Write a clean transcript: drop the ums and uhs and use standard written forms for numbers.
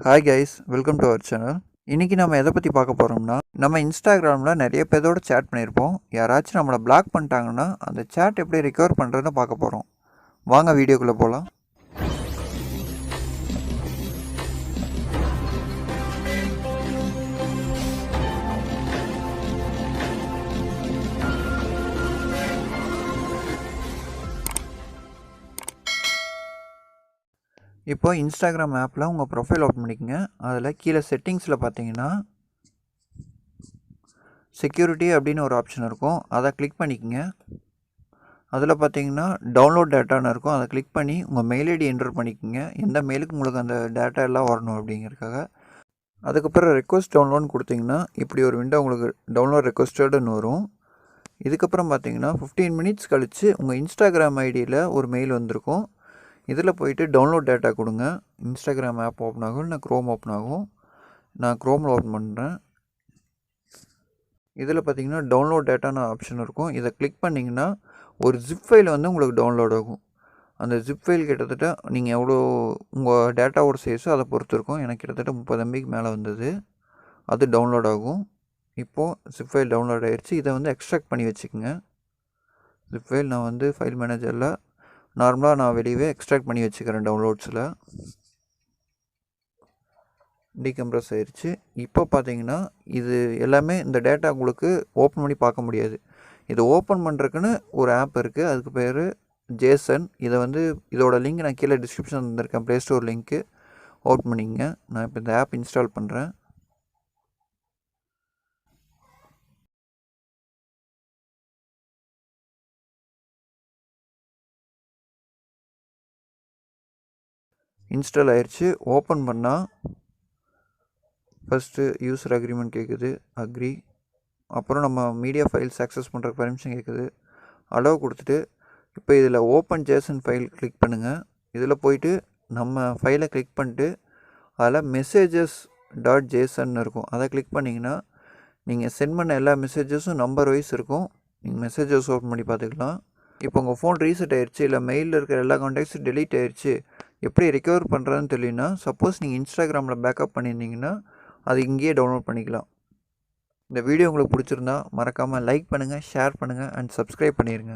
Hi guys, welcome to our channel. இன்றைக்கி நம்ம எதை பற்றி பார்க்க போகிறோம்னா, நம்ம இன்ஸ்டாகிராமில் நிறைய பேரோட சேட் பண்ணியிருப்போம். யாராச்சும் நம்மளை பிளாக் பண்ணிட்டாங்கன்னா அந்த சேட் எப்படி ரிகவர் பண்ணுறதுன்னு பார்க்க போகிறோம். வாங்க வீடியோக்குள்ளே போகலாம். இப்போ இன்ஸ்டாகிராம் ஆப்பில் உங்கள் ப்ரொஃபைல் ஓப்பன் பண்ணிக்கோங்க. அதில் கீழே செட்டிங்ஸில் பார்த்தீங்கன்னா செக்யூரிட்டி அப்படின்னு ஒரு ஆப்ஷன் இருக்கும். அதை கிளிக் பண்ணிக்கோங்க. அதில் பார்த்தீங்கன்னா டவுன்லோட் டேட்டான்னு இருக்கும். அதை கிளிக் பண்ணி உங்கள் மெயில் ஐடி என்டர் பண்ணிக்கோங்க. எந்த மெயிலுக்கு உங்களுக்கு அந்த டேட்டா எல்லாம் வரணும் அப்படிங்கிறதுக்காக. அதுக்கப்புறம் ரெக்வஸ்ட் டவுன்லோட்னு கொடுத்தீங்கன்னா இப்படி ஒரு விண்டோ உங்களுக்கு டவுன்லோட் ரெக்வஸ்டடுன்னு வரும். இதுக்கப்புறம் பார்த்தீங்கன்னா 15 மினிட்ஸ் கழித்து உங்கள் இன்ஸ்டாகிராம் ஐடியில் ஒரு மெயில் வந்திருக்கும். இதில் போயிட்டு டவுன்லோட் டேட்டா கொடுங்க. இன்ஸ்டாகிராம் ஆப் ஓப்பன் ஆகும், இல்லை க்ரோம் ஓப்பன் ஆகும். நான் க்ரோமில் ஓப்பன் பண்ணுறேன். இதில் பார்த்தீங்கன்னா டவுன்லோட் டேட்டான்னு ஆப்ஷன் இருக்கும். இதை கிளிக் பண்ணிங்கன்னா ஒரு ஜிப் ஃபைல் வந்து உங்களுக்கு டவுன்லோட் ஆகும். அந்த ஜிப் ஃபைல் கிட்டத்தட்ட நீங்கள் எவ்வளோ உங்கள் டேட்டாவோட சைஸோ அதை பொறுத்து இருக்கும். எனக்கு கிட்டத்தட்ட 30 MBக்கு மேலே வந்தது. அது டவுன்லோட் ஆகும். இப்போது ஜிப் ஃபைல் டவுன்லோட் ஆகிடுச்சு. இதை வந்து எக்ஸ்ட்ராக்ட் பண்ணி வச்சுக்கோங்க. ஜிப் ஃபைல் நான் வந்து ஃபைல் மேனேஜரில் நார்மலாக நான் வெளியவே எக்ஸ்ட்ராக்ட் பண்ணி வச்சுக்கிறேன். டவுன்லோட்ஸில் டீகம்ப்ரஸ் ஆயிடுச்சு. இப்போ பார்த்தீங்கன்னா இது எல்லாமே இந்த டேட்டா உங்களுக்கு ஓப்பன் பண்ணி பார்க்க முடியாது. இதை ஓப்பன் பண்ணுறதுக்குன்னு ஒரு ஆப் இருக்குது. அதுக்கு பேர் ஜேசன். இதை வந்து இதோட லிங்க் நான் கீழே டிஸ்கிரிப்ஷன் தந்திருக்கேன். ப்ளே ஸ்டோர் லிங்க்கு ஓப்பன் பண்ணிங்க. நான் இப்போ இந்த ஆப் இன்ஸ்டால் பண்ணுறேன். இன்ஸ்டால் ஆயிடுச்சு. ஓப்பன் பண்ணால் ஃபஸ்ட்டு யூசர் அக்ரிமெண்ட் கேட்குது, அக்ரி. அப்புறம் நம்ம மீடியா ஃபைல்ஸ் ஆக்சஸ் பண்ணுறதுக்கு பர்மிஷன் கேட்குது, அலோவ் கொடுத்துட்டு இப்போ இதில் ஓப்பன் ஜேசன் ஃபைல் கிளிக் பண்ணுங்கள். இதில் போயிட்டு நம்ம ஃபைலை கிளிக் பண்ணிட்டு அதில் மெசேஜஸ் .json இருக்கும். அதை கிளிக் பண்ணிங்கன்னா நீங்கள் சென்ட் பண்ண எல்லா மெசேஜஸும் நம்பர் வைஸ் இருக்கும். நீங்கள் மெசேஜஸ் ஓப்பன் பண்ணி பார்த்துக்கலாம். இப்போ உங்கள் ஃபோன் ரீசெட் ஆயிடுச்சு, இல்லை மெயிலில் இருக்கிற எல்லா கான்டாக்ட்ஸும் டெலீட் ஆயிடுச்சு. எப்படி ரெக்கவர் பண்ணுறதுன்னு தெரியலனா, சப்போஸ் நீங்கள் இன்ஸ்டாகிராமில் பேக்கப் பண்ணியிருந்தீங்கன்னா அது இங்கேயே டவுன்லோட் பண்ணிக்கலாம். இந்த வீடியோ உங்களுக்கு பிடிச்சிருந்தா மறக்காமல் லைக் பண்ணுங்கள், ஷேர் பண்ணுங்கள் அண்ட் சப்ஸ்கிரைப் பண்ணிடுங்க.